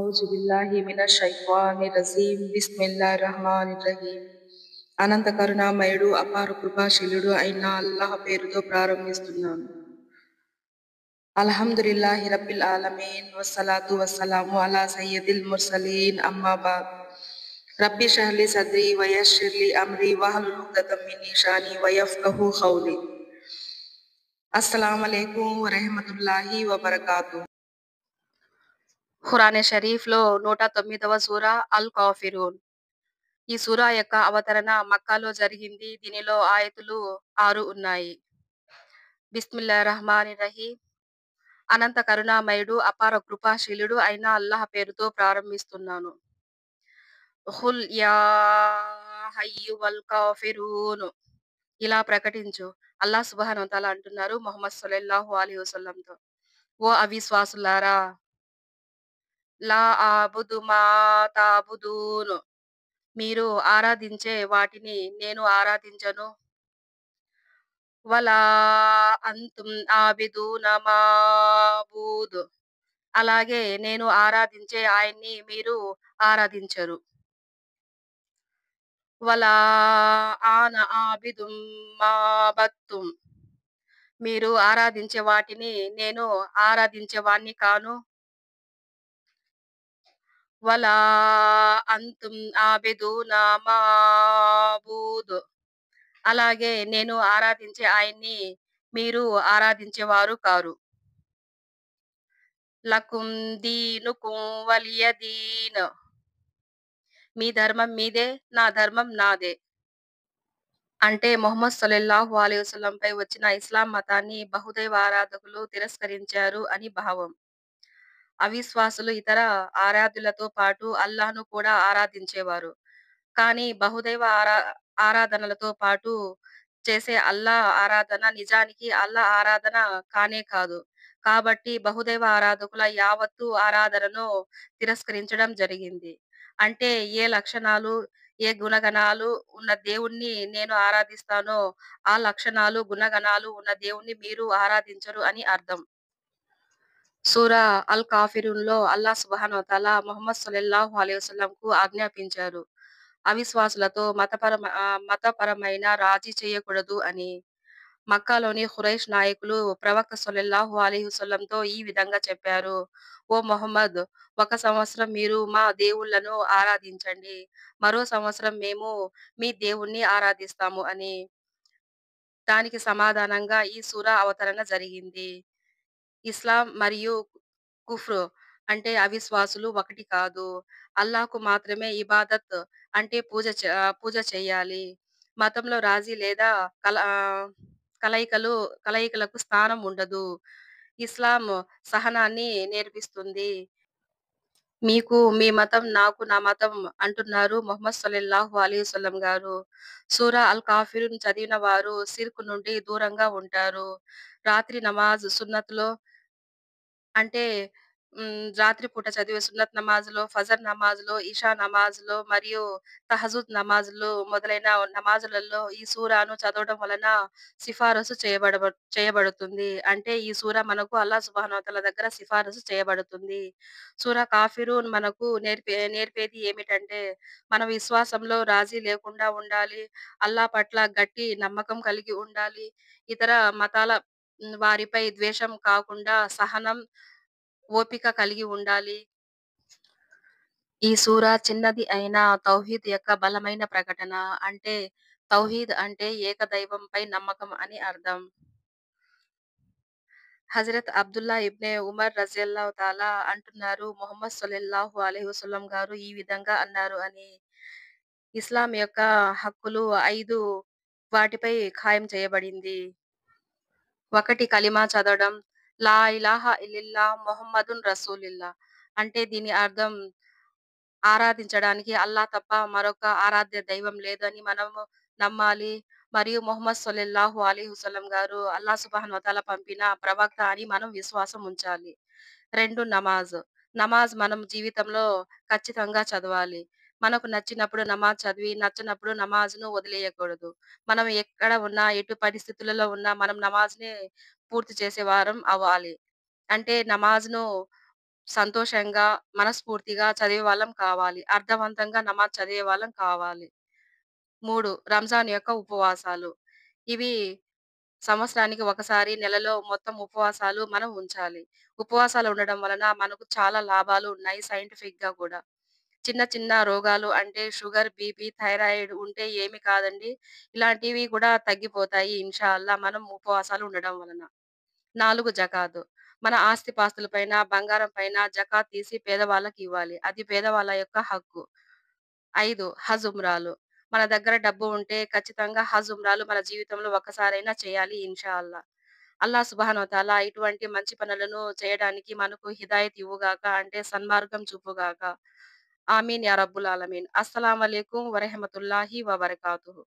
ఔజు బిల్లాహి మినష్ షైత్వానిర్ రజీం. బిస్మిల్లాహిర్ రహ్మానిర్ రహీం. అనంత కరుణామయుడు అపార కృపాశీలుడు అయిన అల్లాహ్ పేరుతో ప్రారంభిస్తున్నాను. అల్హమ్దులిల్లాహి రబ్బిల్ ఆలమీన్ వస్సలాతు వస్సలాము అలా సయ్యదిల్ ముర్సలీన్ అమ్మా బాద్. రబ్బి షరహ్ లీ సద్రీ వయస్సిర్ లీ అమ్రీ వహ్లుల్ ఉక్దతం మిన్ లిసానీ వయఫ్కహూ ఖౌలీ. అస్సలాము అలైకుం వరహ్మతుల్లాహి వబరకాతుహ్. ఖురాన్ షరీఫ్లో 109వ సూరా అల్ కాఫిరూన్. ఈ సూరా యొక్క అవతరణ మక్కాలో జరిగింది. దీనిలో ఆయతులు 6 ఉన్నాయి. బిస్మిల్లాహిర్ రహ్మానిర్ రహీం. అనంత కరుణామయుడు అపార కృపాశీలుడు అయిన అల్లాహ్ పేరుతో ప్రారంభిస్తున్నాను. ఖుల్ యా అయ్యుహల్ కాఫిరూన్, ఇలా ప్రకటించు. అల్లాహ్ సుబ్హానహు వ తఆలా అంటున్నారు ముహమ్మద్ సల్లల్లాహు అలైహి వసల్లంతో, ఓ అవిశ్వాసులారా, లా ఆబుదు మా తాబుదూన్, మీరు ఆరాధించే వాటిని నేను ఆరాధించను. వలా అంతుం ఆబిదూన మా అబూద్, అలాగే నేను ఆరాధించే ఆయన్ని మీరు ఆరాధించరు. వలా ఆన ఆబిదుం మా అబద్తుం, మీరు ఆరాధించే వాటిని నేను ఆరాధించేవాణ్ణి కాను. వలా అంతుం ఆబిదూన మా అబూద్, అలాగే నేను ఆరాధించే ఆయన్ని మీరు ఆరాధించేవారు కారు. లకుం దీనుకుం వలియ దీన్, మీ ధర్మం మీదే, నా ధర్మం నాదే. అంటే ముహమ్మద్ సల్లల్లాహు అలైహి వసల్లంపై వచ్చిన ఇస్లాం మతాన్ని బహుదైవ ఆరాధకులు తిరస్కరించారు అని భావం. అవిశ్వాసులు ఇతర ఆరాధ్యులతో పాటు అల్లాహ్ను కూడా ఆరాధించేవారు. కానీ బహుదైవ ఆరాధనలతో పాటు చేసే అల్లాహ్ ఆరాధన నిజానికి అల్లాహ్ ఆరాధన కానే కాదు. కాబట్టి బహుదైవ ఆరాధకుల యావత్తు ఆరాధనను తిరస్కరించడం జరిగింది. అంటే ఏ లక్షణాలు, ఏ గుణగణాలు ఉన్న దేవుణ్ణి నేను ఆరాధిస్తానో, ఆ లక్షణాలు, గుణగణాలు ఉన్న దేవుణ్ణి మీరు ఆరాధించరు అని అర్థం. సూరా అల్ కాఫిరూన్‌లో అల్లాహ్ సుబ్హానహు వ తఆలా ముహమ్మద్ సల్లల్లాహు అలైహి వసల్లంకు ఆజ్ఞాపించారు, అవిశ్వాసులతో మతపరమైన రాజీ చేయకూడదు అని. మక్కాలోని ఖురైష్ నాయకులు ప్రవక్త సల్లల్లాహు అలైహి వసల్లంతో ఈ విధంగా చెప్పారు, ఓ ముహమ్మద్, ఒక సంవత్సరం మీరు మా దేవుళ్ళను ఆరాధించండి, మరో సంవత్సరం మేము మీ దేవుణ్ణి ఆరాధిస్తాము అని. దానికి సమాధానంగా ఈ సూరా అవతరణ జరిగింది. ఇస్లాం మరియు కుఫ్ర్ అంటే అవిశ్వాసులు ఒకటి కాదు. అల్లాహ్‌కు మాత్రమే ఇబాదత్ అంటే పూజ చేయాలి. మతంలో రాజీ లేదా కల ఆహ్, కలయికలు కలయికలకు స్థానం ఉండదు. ఇస్లాం సహనాన్ని నేర్పిస్తుంది. మీకు మీ మతం, నాకు నా మతం అంటున్నారు ముహమ్మద్ సల్లల్లాహు అలైహి వసల్లం గారు. సూరా అల్ కాఫిరూన్ చదివిన వారు షిర్క్ నుండి దూరంగా ఉంటారు. రాత్రి నమాజ్ సున్నత్‌లో అంటే రాత్రి పూట చదివే సున్నత్ నమాజ్‌లో, ఫజర్ నమాజ్‌లో, ఇషా నమాజ్‌లో మరియు తహజుద్ నమాజ్‌లు మొదలైన నమాజులలో ఈ సూరాను చదవడం వలన సిఫారసు చేయబడుతుంది. అంటే ఈ సూర మనకు అల్లాహ్ సుబ్హానహు వ తఆలా దగ్గర సిఫారసు చేయబడుతుంది. సూరా కాఫిరూన్ మనకు నేర్పేది ఏమిటంటే, మన విశ్వాసంలో రాజీ లేకుండా ఉండాలి. అల్లాహ్ పట్ల గట్టి నమ్మకం కలిగి ఉండాలి. ఇతర మతాల వారిపై ద్వేషం కాకుండా సహనం, ఓపిక కలిగి ఉండాలి. ఈ సూరా చిన్నది అయినా తౌహీద్ యొక్క బలమైన ప్రకటన. అంటే తౌహీద్ అంటే ఏకదైవంపై నమ్మకం అని అర్థం. హజరత్ అబ్దుల్లా ఇబ్నే ఉమర్ రజియల్లాహు తాలా అంటున్నారు, ముహమ్మద్ సల్లల్లాహు అలైహి వసల్లం గారు ఈ విధంగా అన్నారు అని. ఇస్లాం యొక్క హక్కులు 5 వాటిపై ఖాయం చేయబడింది. 1 కలిమా చదవడం, లా ఇలాహ ఇల్లిల్లాహ్ ముహమ్మదున్ రసూలుల్లాహ్, అంటే దీని అర్థం ఆరాధించడానికి అల్లాహ్ తప్ప మరొక ఆరాధ్య దైవం లేదని మనము నమ్మాలి. మరియు ముహమ్మద్ సల్లల్లాహు అలైహి వసల్లం గారు అల్లాహ్ సుబ్హానహు వ తఆలా పంపిన ప్రవక్త అని మనం విశ్వాసం ఉంచాలి. 2 నమాజ్. నమాజ్ మనం జీవితంలో ఖచ్చితంగా చదవాలి. మనకు నచ్చినప్పుడు నమాజ్ చదివి, నచ్చనప్పుడు నమాజ్‌ను వదిలేయకూడదు. మనం ఎక్కడ ఉన్నా, ఎటు పరిస్థితులలో ఉన్నా మనం నమాజ్‌ని పూర్తి చేసేవారం అవ్వాలి. అంటే నమాజ్‌ను సంతోషంగా, మనస్ఫూర్తిగా చదివేవాళ్ళం కావాలి. అర్థవంతంగా నమాజ్ చదివేవాళ్ళం కావాలి. 3 రంజాన్ యొక్క ఉపవాసాలు. ఇవి సంవత్సరానికి ఒకసారి నెలలో మొత్తం ఉపవాసాలు మనం ఉంచాలి. ఉపవాసాలు ఉండడం వలన మనకు చాలా లాభాలు ఉన్నాయి సైంటిఫిక్‌గా కూడా. చిన్న చిన్న రోగాలు అంటే షుగర్, బీపీ, థైరాయిడ్ ఉంటే ఏమి కాదండి. ఇలాంటివి కూడా తగ్గిపోతాయి ఇన్‌షా అల్లా మనం ఉపవాసాలు ఉండడం వలన. 4 జకాతు. మన ఆస్తిపాస్తుల పైన, బంగారం పైన జకాత్ తీసి పేదవాళ్ళకివ్వాలి. అది పేదవాళ్ళ యొక్క హక్కు. 5 హజ్, ఉమ్రాలు. మన దగ్గర డబ్బు ఉంటే ఖచ్చితంగా హజ్, ఉమ్రాలు మన జీవితంలో ఒక్కసారైనా చేయాలి ఇన్‌షా అల్లా. అల్లాహ్ సుబ్హానహు వ తఆలా ఇటువంటి మంచి పనులను చేయడానికి మనకు హిదాయత్ ఇవ్వుగాక. అంటే సన్మార్గం చూపుగాక. ఆమీన్ యా రబ్బుల్ ఆలమీన్. అస్సలాము అలైకుం వరహమతుల్లాహి వబరకాతుహు.